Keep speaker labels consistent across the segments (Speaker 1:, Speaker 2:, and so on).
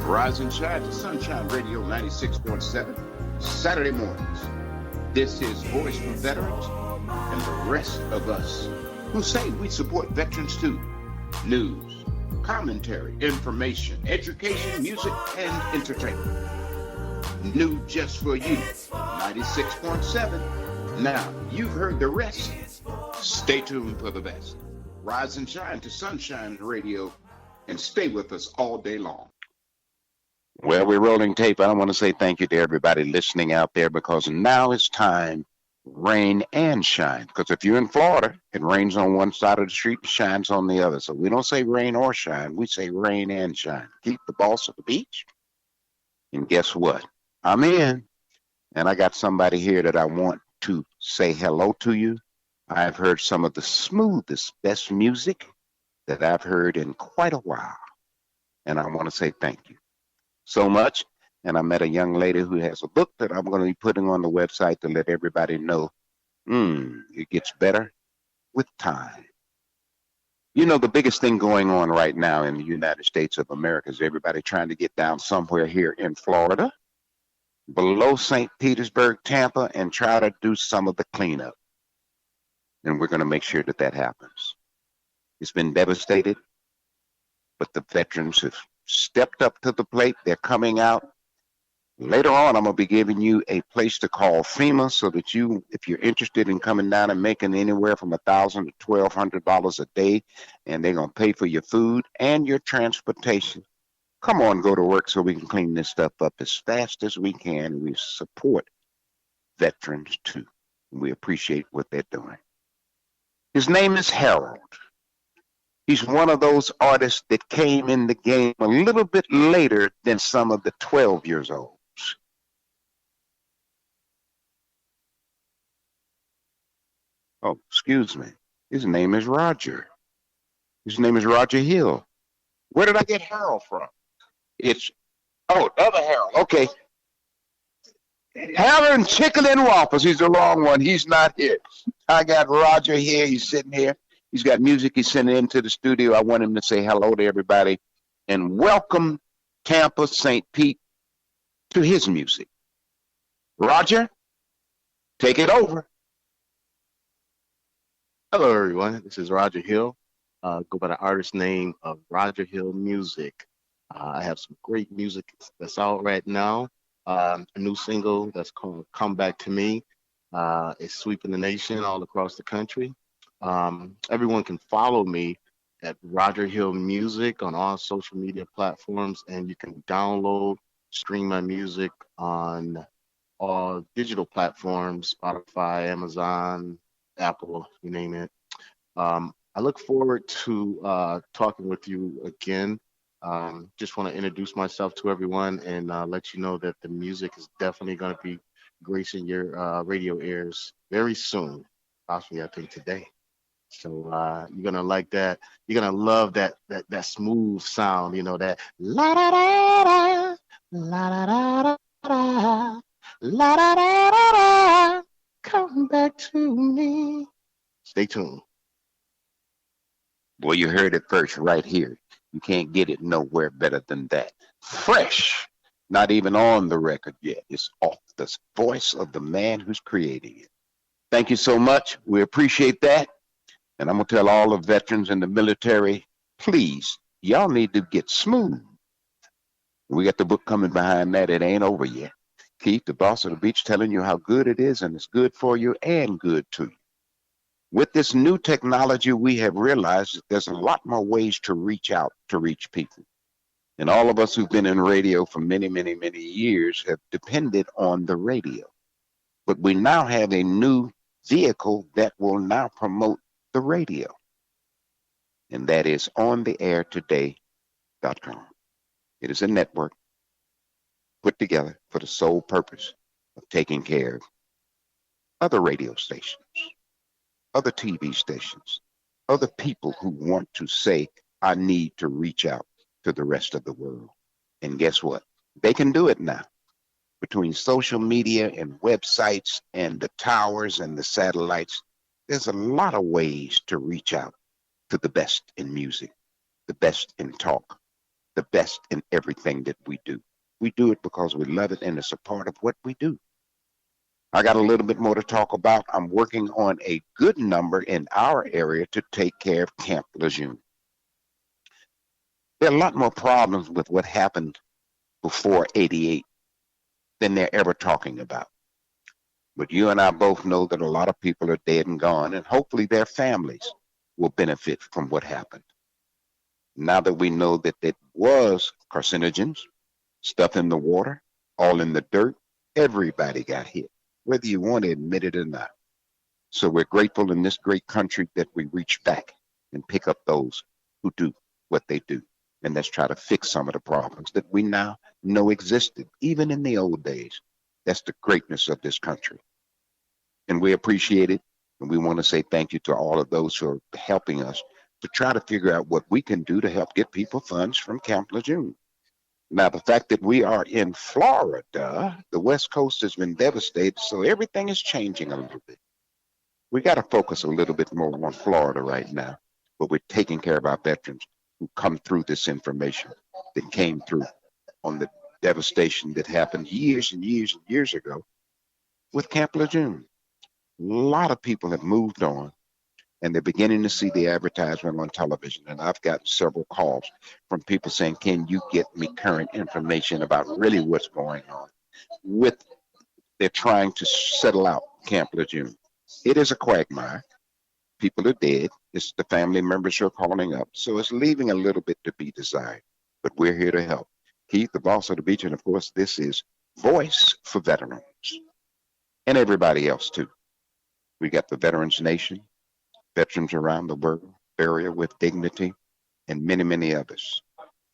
Speaker 1: Rise and shine to Sunshine Radio 96.7, Saturday mornings. This is Voice for Veterans and the rest of us who say we support veterans too. News, commentary, information, education, music, and entertainment. New just for you, 96.7. Now, you've heard the rest. Stay tuned for the best. Rise and shine to Sunshine Radio and stay with us all day long. Well, we're rolling tape. I want to say thank you to everybody listening out there because now it's time, rain and shine. Because if you're in Florida, it rains on one side of the street and shines on the other. So we don't say rain or shine. We say rain and shine. Keep the boss at the beach. And guess what? I'm in. And I got somebody here that I want to say hello to you. I've heard some of the smoothest, best music that I've heard in quite a while. And I want to say thank you so much. And I met a young lady who has a book that I'm going to be putting on the website to let everybody know it gets better with time. You know, the biggest thing going on right now in the United States of America is everybody trying to get down somewhere here in Florida, below St. Petersburg, Tampa, and try to do some of the cleanup. And we're going to make sure that that happens. It's been devastated, but the veterans have stepped up to the plate. They're coming out. Later on, I'm going to be giving you a place to call FEMA so that you, if you're interested in coming down and making anywhere from $1,000 to $1,200 a day, and they're going to pay for your food and your transportation. Come on, go to work so we can clean this stuff up as fast as we can. We support veterans too. We appreciate what they're doing. His name is Harold. He's one of those artists that came in the game a little bit later than some of the 12 years olds. Oh, excuse me. His name is Roger. His name is Roger Hill. Where did I get Harold from? It's, other Harold. Okay. Harold and Chicken and Waffles. He's the wrong one. He's not here. I got Roger here. He's sitting here. He's got music he's sending into the studio. I want him to say hello to everybody and welcome Tampa, St. Pete to his music. Roger, take it over.
Speaker 2: Hello, everyone. This is Roger Hill. Go by the artist name of Roger Hill Music. I have some great music that's out right now. A new single that's called Come Back to Me. It's sweeping the nation all across the country. Everyone can follow me at Roger Hill Music on all social media platforms, and you can download, stream my music on all digital platforms, Spotify, Amazon, Apple, you name it. I look forward to talking with you again. Just want to introduce myself to everyone and let you know that the music is definitely going to be gracing your radio ears very soon, possibly I think today. So you're gonna like that. You're gonna love that smooth sound, you know, that la da da da la da da da la da da da. Come back to me. Stay tuned.
Speaker 1: Boy, you heard it first right here. You can't get it nowhere better than that. Fresh, not even on the record yet. It's off the voice of the man who's creating it. Thank you so much. We appreciate that. And I'm going to tell all the veterans in the military, please, y'all need to get smooth. We got the book coming behind that. It ain't over yet. Keith, the boss of the beach, telling you how good it is, and it's good for you and good to you. With this new technology, we have realized that there's a lot more ways to reach out, to reach people. And all of us who've been in radio for many, many, many years have depended on the radio. But we now have a new vehicle that will now promote the radio, and that is ontheairtoday.com. It is a network put together for the sole purpose of taking care of other radio stations, other TV stations, other people who want to say, I need to reach out to the rest of the world. And guess what? They can do it now. Between social media and websites and the towers and the satellites, there's a lot of ways to reach out to the best in music, the best in talk, the best in everything that we do. We do it because we love it and it's a part of what we do. I got a little bit more to talk about. I'm working on a good number in our area to take care of Camp Lejeune. There are a lot more problems with what happened before 88 than they're ever talking about. But you and I both know that a lot of people are dead and gone, and hopefully their families will benefit from what happened. Now that we know that it was carcinogens, stuff in the water, all in the dirt, everybody got hit, whether you want to admit it or not. So we're grateful in this great country that we reach back and pick up those who do what they do. And let's try to fix some of the problems that we now know existed, even in the old days. That's the greatness of this country. And we appreciate it. And we want to say thank you to all of those who are helping us to try to figure out what we can do to help get people funds from Camp Lejeune. Now, the fact that we are in Florida, the West Coast has been devastated, so everything is changing a little bit. We got to focus a little bit more on Florida right now, but we're taking care of our veterans who come through this information that came through on the devastation that happened years and years and years ago with Camp Lejeune. A lot of people have moved on, and they're beginning to see the advertisement on television. And I've got several calls from people saying, can you get me current information about really what's going on with, they're trying to settle out Camp Lejeune. It is a quagmire. People are dead. It's the family members who are calling up. So it's leaving a little bit to be desired, but we're here to help. Keith, the boss of the beach, and of course, this is Voice for Veterans and everybody else too. We got the Veterans Nation, veterans around the world, burial with dignity, and many, many others.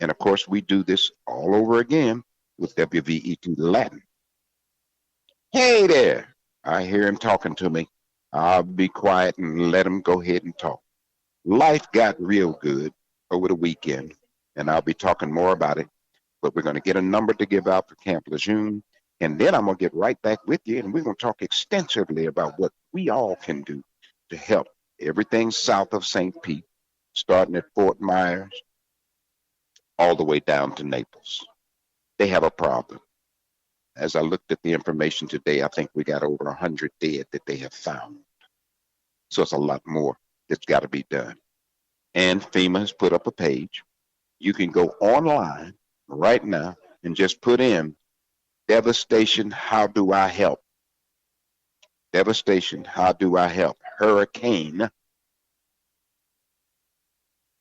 Speaker 1: And of course, we do this all over again with WVET Latin. Hey there, I hear him talking to me. I'll be quiet and let him go ahead and talk. Life got real good over the weekend, and I'll be talking more about it, but we're going to get a number to give out for Camp Lejeune. And then I'm going to get right back with you, and we're going to talk extensively about what we all can do to help everything south of St. Pete, starting at Fort Myers, all the way down to Naples. They have a problem. As I looked at the information today, I think we got over 100 dead that they have found. So it's a lot more that's got to be done. And FEMA has put up a page. You can go online right now and just put in devastation, how do I help? Devastation, how do I help? Hurricane,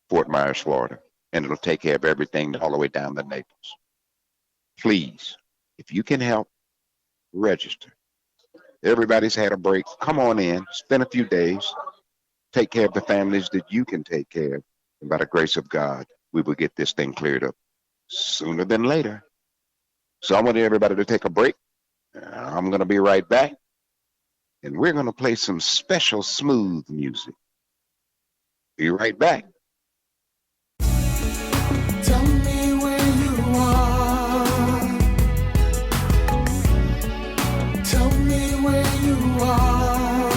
Speaker 1: Fort Myers, Florida. And it'll take care of everything all the way down to Naples. Please, if you can help, register. Everybody's had a break. Come on in, spend a few days, take care of the families that you can take care of. And by the grace of God, we will get this thing cleared up sooner than later. So I want everybody to take a break. I'm going to be right back. And we're going to play some special smooth music. Be right back.
Speaker 3: Tell me where you are. Tell me where you are.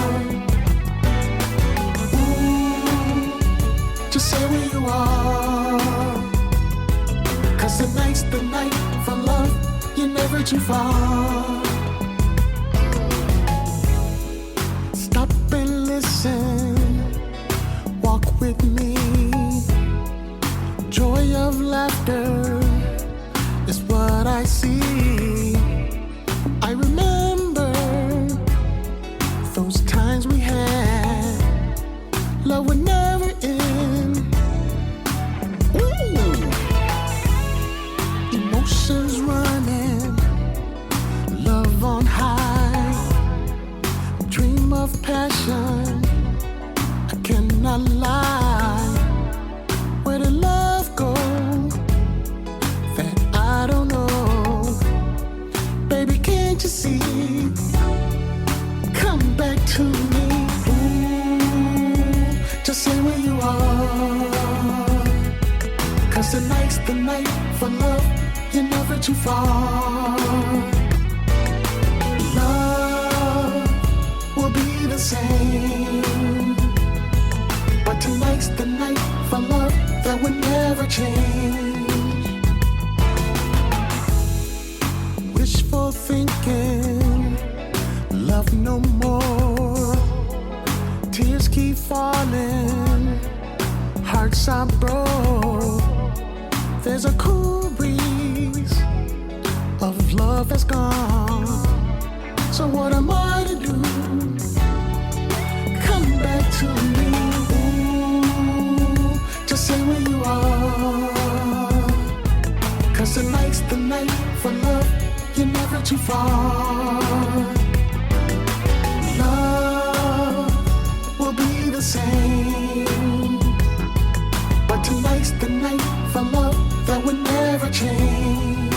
Speaker 3: Ooh, just say where you are. 'Cause tonight's the night for love. You're never too far. Stop and listen. Walk with me. Joy of laughter is what I see. I remember those times we had. Love would never end. Ooh. Emotions running, love on high, dream of passion, I cannot lie. Where did love go? That I don't know. Baby, can't you see? Come back to me. Ooh, just say where you are. 'Cause tonight's the night for love. You're never too far. Love will be the same, but tonight's the night for love that will never change. There's a cool breeze of love that's gone. So what am I to do? Come back to me. Ooh, just say where you are. 'Cause tonight's the night for love. You're never too far. Love will be the same. But tonight's the night for love that would never change.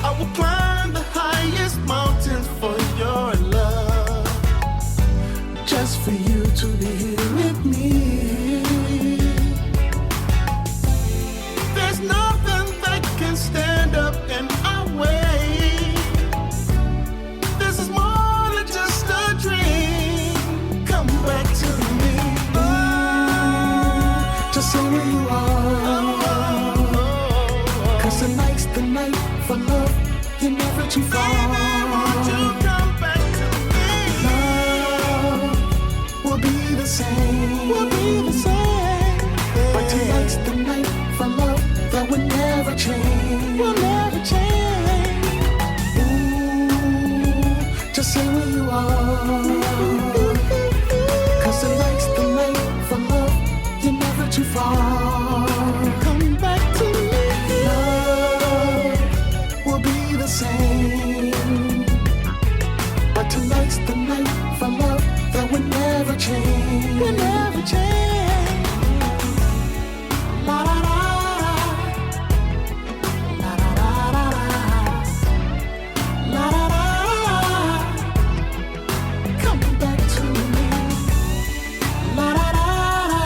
Speaker 3: I will climb the highest mountains for your love, just for you to be here with me. There's nothing that can stand up in our way. This is more than just a dream. Come back to me. Just say where you are. 'Cause tonight's the night for love. You're never too far. Baby, won't you come back to me? Love will be the same. Will be the same. But tonight's the night for love that will never change. Will never change. Ooh, just say where you are. 'Cause tonight's the night for love. You're never too far. Come back to me. Love will be the same. But tonight's the night for love that will never change. Will never change. La la la. La la la la. La la la la. Come back to me. La la la la.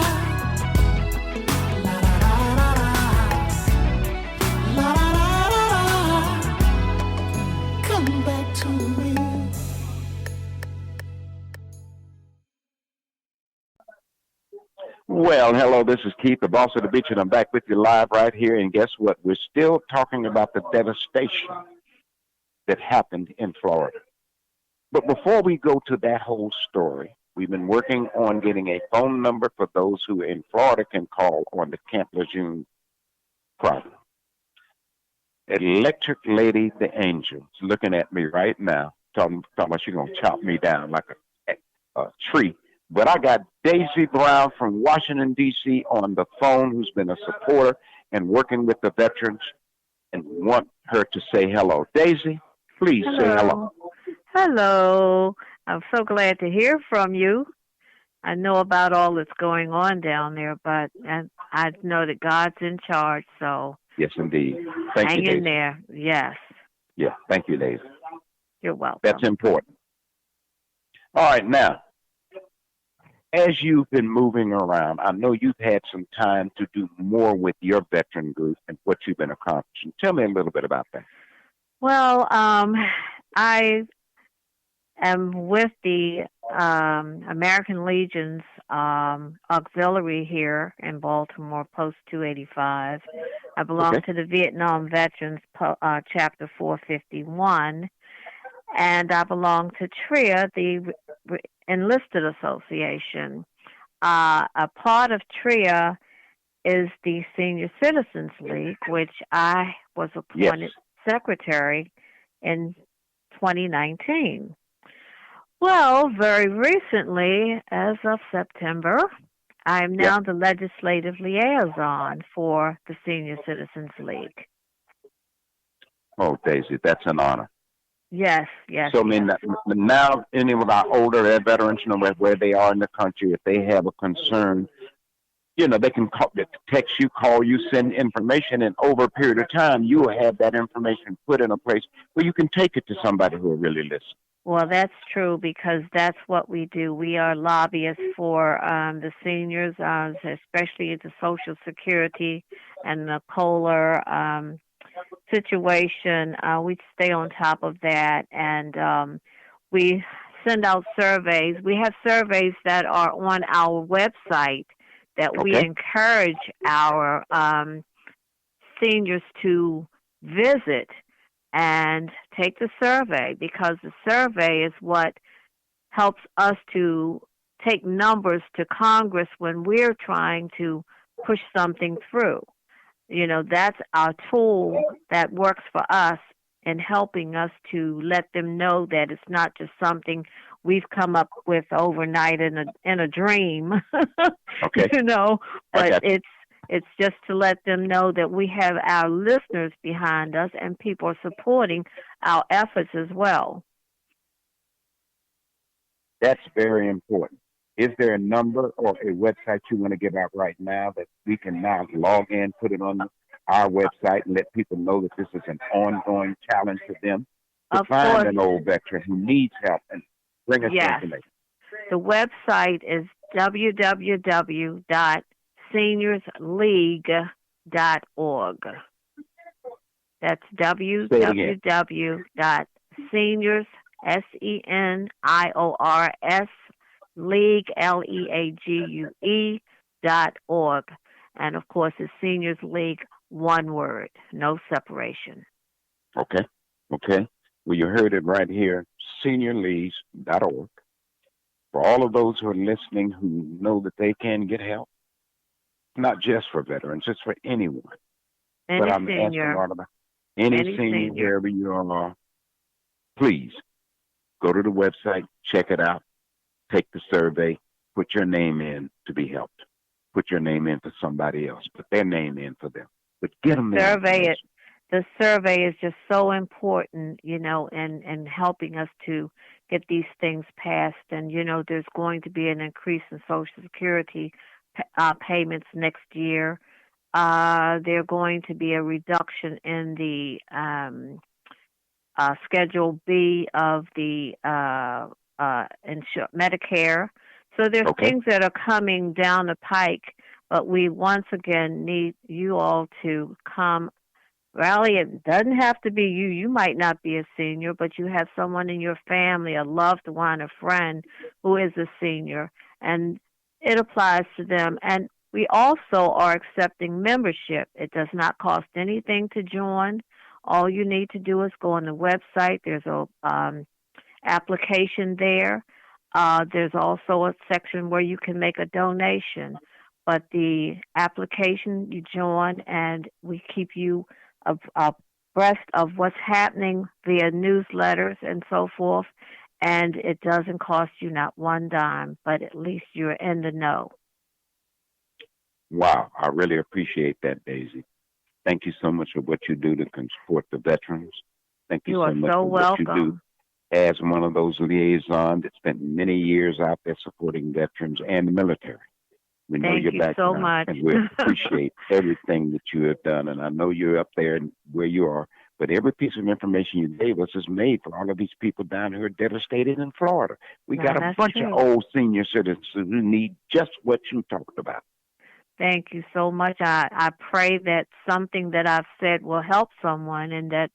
Speaker 3: La la la la. La la la la. Come back to me.
Speaker 1: Well, hello, this is Keith, the boss of the beach, and I'm back with you live right here. And guess what? We're still talking about the devastation that happened in Florida. But before we go to that whole story, we've been working on getting a phone number for those who in Florida can call on the Camp Lejeune problem. Electric Lady the Angel is looking at me right now, talking about she's going to chop me down like a tree. But I got Daisy Brown from Washington, D.C. on the phone, who's been a supporter and working with the veterans, and want her to say hello. Daisy, please say hello.
Speaker 4: Hello. I'm so glad to hear from you. I know about all that's going on down there, but I know that God's in charge, so
Speaker 1: Yes, indeed. Thank you,
Speaker 4: hang
Speaker 1: Daisy.
Speaker 4: in there. Yes.
Speaker 1: Yeah, thank you, Daisy.
Speaker 4: You're welcome.
Speaker 1: That's important. All right, now, as you've been moving around, I know you've had some time to do more with your veteran group and what you've been accomplishing. Tell me a little bit about that.
Speaker 4: Well, I am with the American Legion's auxiliary here in Baltimore, Post 285. I belong to the Vietnam Veterans Chapter 451, and I belong to TRIA, the Enlisted Association. A part of TRIA is the Senior Citizens League, which I was appointed secretary in 2019. Well, very recently, as of September, I am now the legislative liaison for the Senior Citizens League.
Speaker 1: Oh, Daisy, that's an honor.
Speaker 4: Yes, yes.
Speaker 1: So, I mean, now any of our older veterans, you know, where they are in the country, if they have a concern, you know, they can text you, call you, send information, and over a period of time, you will have that information put in a place where you can take it to somebody who will really listen.
Speaker 4: Well, that's true, because that's what we do. We are lobbyists for the seniors, especially the Social Security and the COLA situation. We stay on top of that, and we send out surveys. We have surveys that are on our website that we encourage our seniors to visit and take the survey, because the survey is what helps us to take numbers to Congress when we're trying to push something through. That's our tool that works for us in helping us to let them know that it's not just something we've come up with overnight in a dream.
Speaker 1: Okay.
Speaker 4: But it's just to let them know that we have our listeners behind us and people are supporting our efforts as well.
Speaker 1: That's very important. Is there a number or a website you want to give out right now that we can now log in, put it on our website, and let people know that this is an ongoing challenge for them to
Speaker 4: Of
Speaker 1: find
Speaker 4: course,
Speaker 1: an old veteran who needs help and bring us
Speaker 4: yes.
Speaker 1: information?
Speaker 4: The website is www.seniorsleague.org. That's www.seniors, SENIORS, League, LEAGUE.org. And of course, it's Seniors League, one word, no separation.
Speaker 1: Okay. Well, you heard it right here, seniorleagues.org. For all of those who are listening who know that they can get help, not just for veterans, it's for anyone.
Speaker 4: Any
Speaker 1: I'm
Speaker 4: senior.
Speaker 1: asking all about any senior, wherever you are, please go to the website, check it out, take the survey, put your name in to be helped. Put your name in for somebody else. Put their name in for them. But get them there.
Speaker 4: The survey is just so important, in helping us to get these things passed. And, there's going to be an increase in Social Security payments next year. There's going to be a reduction in the Schedule B of the Medicare. So there's things that are coming down the pike, but we once again need you all to come rally. It doesn't have to be you. You might not be a senior, but you have someone in your family, a loved one, a friend who is a senior, and it applies to them. And we also are accepting membership. It does not cost anything to join. All you need to do is go on the website. There's a application there. There's also a section where you can make a donation. But the application, you join, and we keep you abreast of what's happening via newsletters and so forth. And it doesn't cost you not one dime, but at least you're in the know.
Speaker 1: Wow, I really appreciate that, Daisy. Thank you so much for what you do to support the veterans. Thank you so much for what you do as one of those liaisons that spent many years out there supporting veterans and the military. We know
Speaker 4: Thank
Speaker 1: you're
Speaker 4: you
Speaker 1: back
Speaker 4: so
Speaker 1: now,
Speaker 4: much.
Speaker 1: and we appreciate everything that you have done. And I know you're up there where you are, but every piece of information you gave us is made for all of these people down here devastated in Florida. We got a bunch of old senior citizens who need just what you talked about.
Speaker 4: Thank you so much. I pray that something that I've said will help someone and that,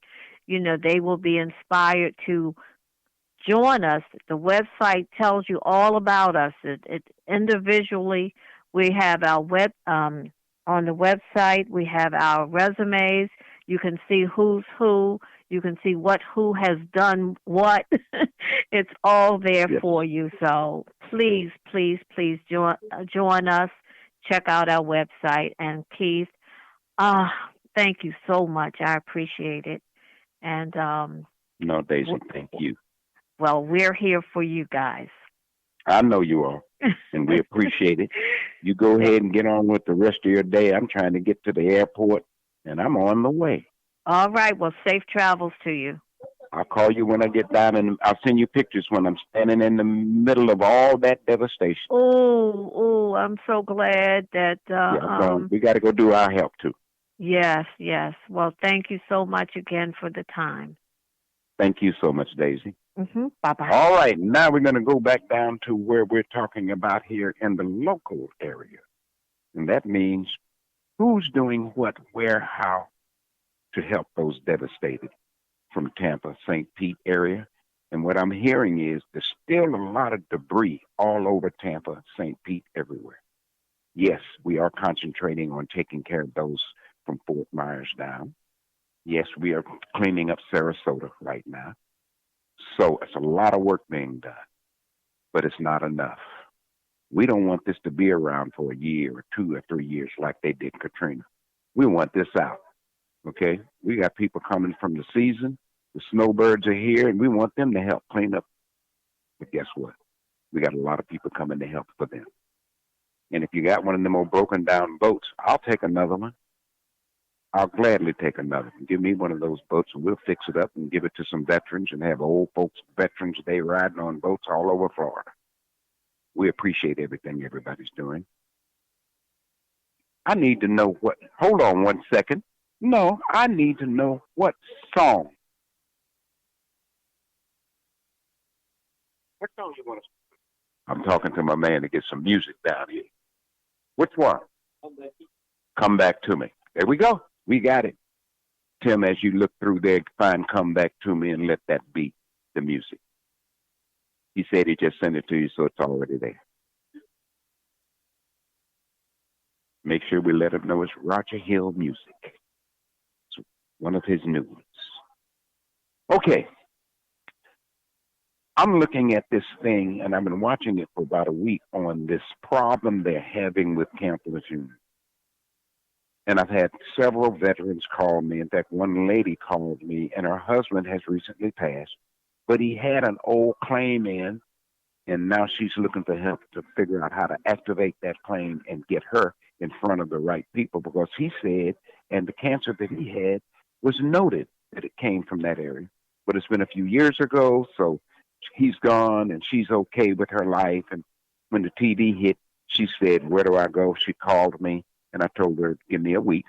Speaker 4: they will be inspired to join us. The website tells you all about us. It individually, we have our on the website, we have our resumes. You can see who's who. You can see who has done what. It's all there for you. So please, please, please join us. Check out our website. And Keith, thank you so much. I appreciate it. And
Speaker 1: no, Daisy, thank you.
Speaker 4: Well, we're here for you guys.
Speaker 1: I know you are, and we appreciate it. You go ahead and get on with the rest of your day. I'm trying to get to the airport, and I'm on the way.
Speaker 4: All right. Well, safe travels to you.
Speaker 1: I'll call you when I get down, and I'll send you pictures when I'm standing in the middle of all that devastation.
Speaker 4: Oh, I'm so glad that...
Speaker 1: we got to go do our help, too.
Speaker 4: Yes. Well, thank you so much again for the time.
Speaker 1: Thank you so much, Daisy.
Speaker 4: Mm-hmm. Bye-bye.
Speaker 1: All right, now we're going to go back down to where we're talking about here in the local area. And that means who's doing what, where, how to help those devastated from Tampa, St. Pete area. And what I'm hearing is there's still a lot of debris all over Tampa, St. Pete, everywhere. Yes, we are concentrating on taking care of those from Fort Myers down. Yes, we are cleaning up Sarasota right now. So it's a lot of work being done, but it's not enough. We don't want this to be around for a year or 2 or 3 years like they did Katrina. We want this out. Okay? We got people coming from the season. The snowbirds are here, and we want them to help clean up. But guess what? We got a lot of people coming to help for them. And if you got one of them old broken down boats, I'll take another one. I'll gladly take another one. Give me one of those boats, and we'll fix it up and give it to some veterans and have old folks, veterans, they riding on boats all over Florida. We appreciate everything everybody's doing. I need to know what, hold on one second. No, I need to know what song. What song you want to sing? I'm talking to my man to get some music down here. Which one? Come Back to Me. There we go. We got it. Tim, as you look through there, find Come Back to Me and let that be the music. He said he just sent it to you, so it's already there. Make sure we let him know it's Roger Hill music. It's one of his new ones. Okay. I'm looking at this thing, and I've been watching it for about a week on this problem they're having with Camp Lejeune. And I've had several veterans call me. In fact, one lady called me, and her husband has recently passed. But he had an old claim in, and now she's looking for help to figure out how to activate that claim and get her in front of the right people, because he said, and the cancer that he had was noted that it came from that area. But it's been a few years ago, so he's gone, and she's okay with her life. And when the TB hit, she said, where do I go? She called me, and I told her, give me a week.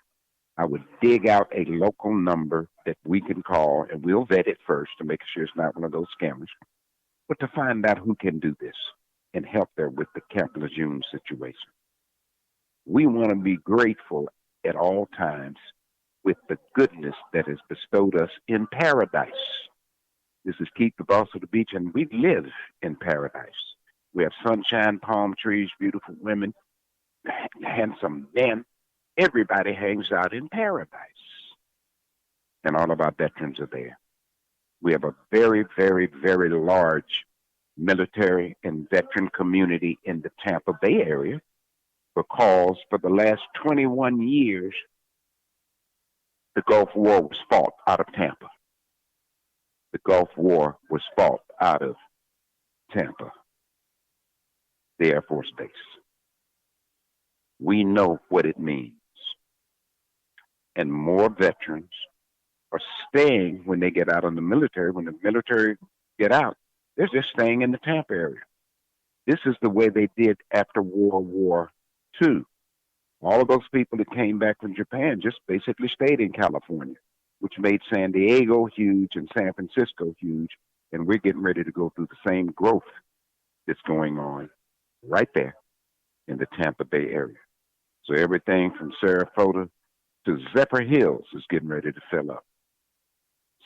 Speaker 1: I would dig out a local number that we can call, and we'll vet it first to make sure it's not one of those scammers, but to find out who can do this and help her with the Camp Lejeune situation. We want to be grateful at all times with the goodness that is bestowed us in paradise. This is Keith, the boss of the beach, and we live in paradise. We have sunshine, palm trees, beautiful women, handsome men. Everybody hangs out in paradise. And all of our veterans are there. We have a very, very, very large military and veteran community in the Tampa Bay area, because for the last 21 years, the Gulf War was fought out of Tampa. The Gulf War was fought out of Tampa, the Air Force Base. We know what it means. And more veterans are staying when they get out of the military. When the military get out, they're just staying in the Tampa area. This is the way they did after World War II. All of those people that came back from Japan just basically stayed in California, which made San Diego huge and San Francisco huge. And we're getting ready to go through the same growth that's going on right there in the Tampa Bay area. So everything from Sarasota to Zephyr Hills is getting ready to fill up.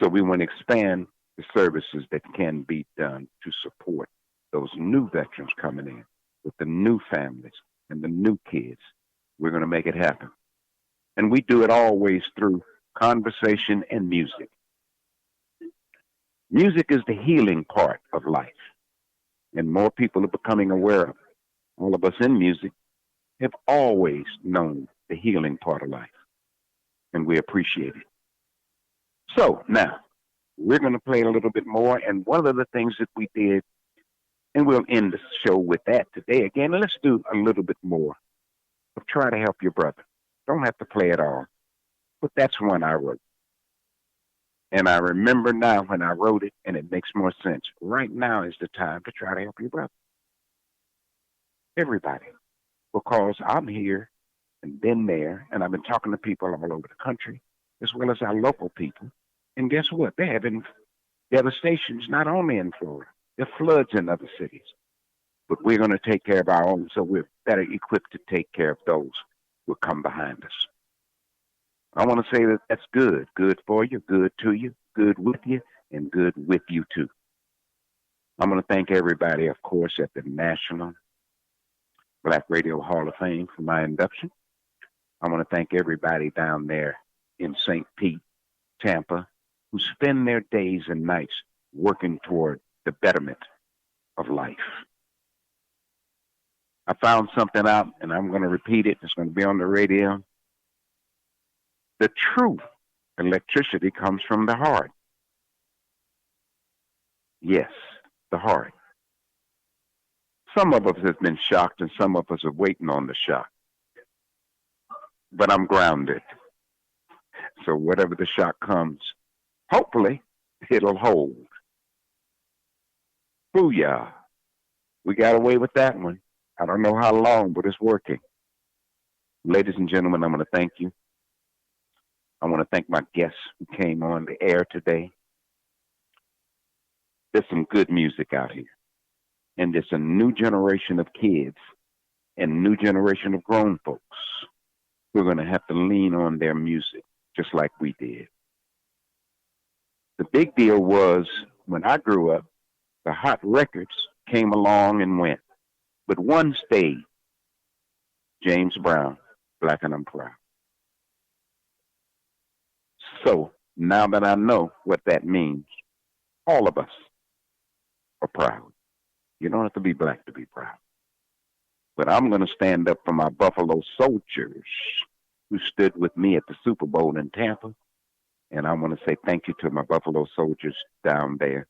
Speaker 1: So we want to expand the services that can be done to support those new veterans coming in with the new families and the new kids. We're going to make it happen. And we do it always through conversation and music. Music is the healing part of life, and more people are becoming aware of it. All of us in music have always known the healing part of life, and we appreciate it. So now, we're going to play a little bit more, and one of the things that we did, and we'll end the show with that today. Again, let's do a little bit more of Try to Help Your Brother. Don't have to play it all, but that's one I wrote. And I remember now when I wrote it, and it makes more sense. Right now is the time to try to help your brother. Everybody. Because I'm here and been there, and I've been talking to people all over the country, as well as our local people. And guess what? They're having devastations not only in Florida. There are floods in other cities. But we're going to take care of our own, so we're better equipped to take care of those who come behind us. I want to say that that's good. Good for you, good to you, good with you, and good with you too. I'm going to thank everybody, of course, at the National Black Radio Hall of Fame for my induction. I want to thank everybody down there in St. Pete, Tampa, who spend their days and nights working toward the betterment of life. I found something out, and I'm going to repeat it. It's going to be on the radio. The true electricity comes from the heart. Yes, the heart. Some of us have been shocked, and some of us are waiting on the shock. But I'm grounded. So whatever the shock comes, hopefully it'll hold. Booyah. We got away with that one. I don't know how long, but it's working. Ladies and gentlemen, I'm going to thank you. I want to thank my guests who came on the air today. There's some good music out here. And there's a new generation of kids and a new generation of grown folks who are going to have to lean on their music just like we did. The big deal was when I grew up, the hot records came along and went. But one stayed. James Brown, Black and I'm Proud. So now that I know what that means, all of us are proud. You don't have to be black to be proud. But I'm going to stand up for my Buffalo soldiers who stood with me at the Super Bowl in Tampa. And I want to say thank you to my Buffalo soldiers down there.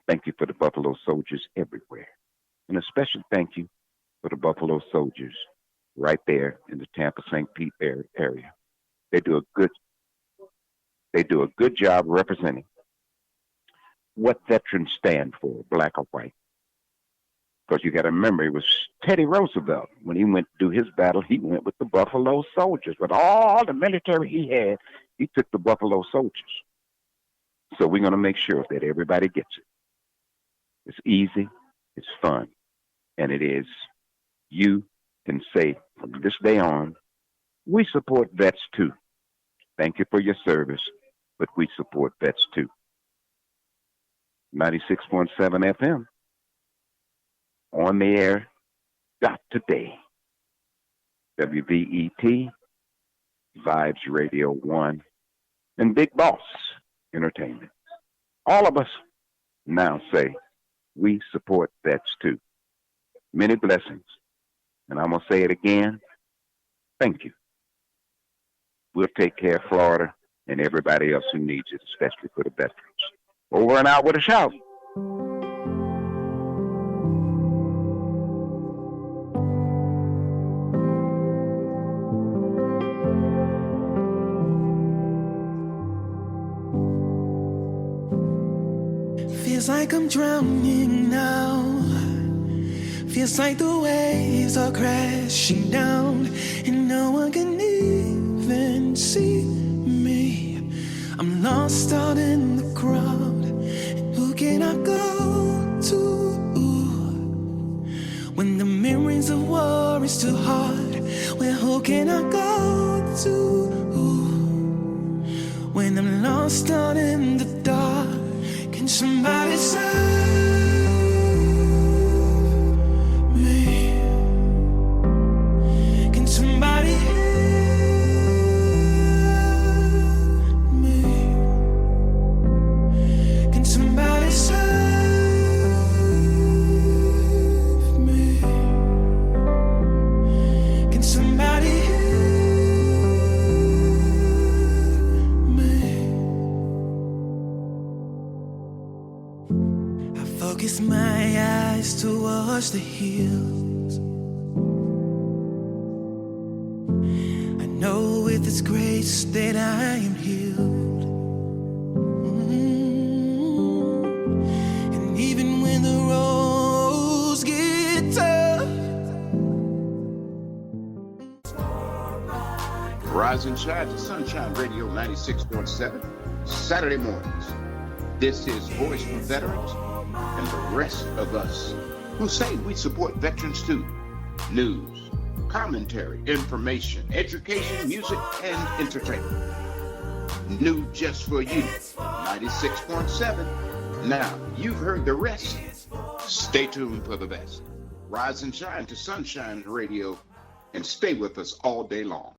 Speaker 1: Thank you for the Buffalo soldiers everywhere. And a special thank you for the Buffalo soldiers right there in the Tampa St. Pete area. They do a good job representing what veterans stand for, black or white. Because you got to remember, it was Teddy Roosevelt. When he went to do his battle, he went with the Buffalo soldiers. With all the military he had, he took the Buffalo soldiers. So we're going to make sure that everybody gets it. It's easy, it's fun, and it is. You can say from this day on, we support vets too. Thank you for your service, but we support vets too. 96.7 FM. On the air, today. WVET, Vibes Radio 1, and Big Boss Entertainment. All of us now say we support vets too. Many blessings. And I'm going to say it again. Thank you. We'll take care of Florida and everybody else who needs it, especially for the veterans. Over and out with a shout.
Speaker 3: Feels like I'm drowning now. Feels like the waves are crashing down, and no one can even see me. I'm lost out in the crowd, and who can I go to? When the memories of war is too hard, well, who can I go to? When I'm lost out in the dark, can somebody save me? Can somebody help me? Can somebody save me? Can somebody help me? Focus my eyes towards the hills. I know with His grace that I am healed. And even when the roads get tough,
Speaker 1: Rise and shine to Sunshine Radio 96.7, Saturday mornings. This is Voice for Veterans and the rest of us who say we support veterans too. News, commentary, information, education, music, and entertainment. New just for you, 96.7. Now, you've heard the rest. Stay tuned for the best. Rise and shine to Sunshine Radio and stay with us all day long.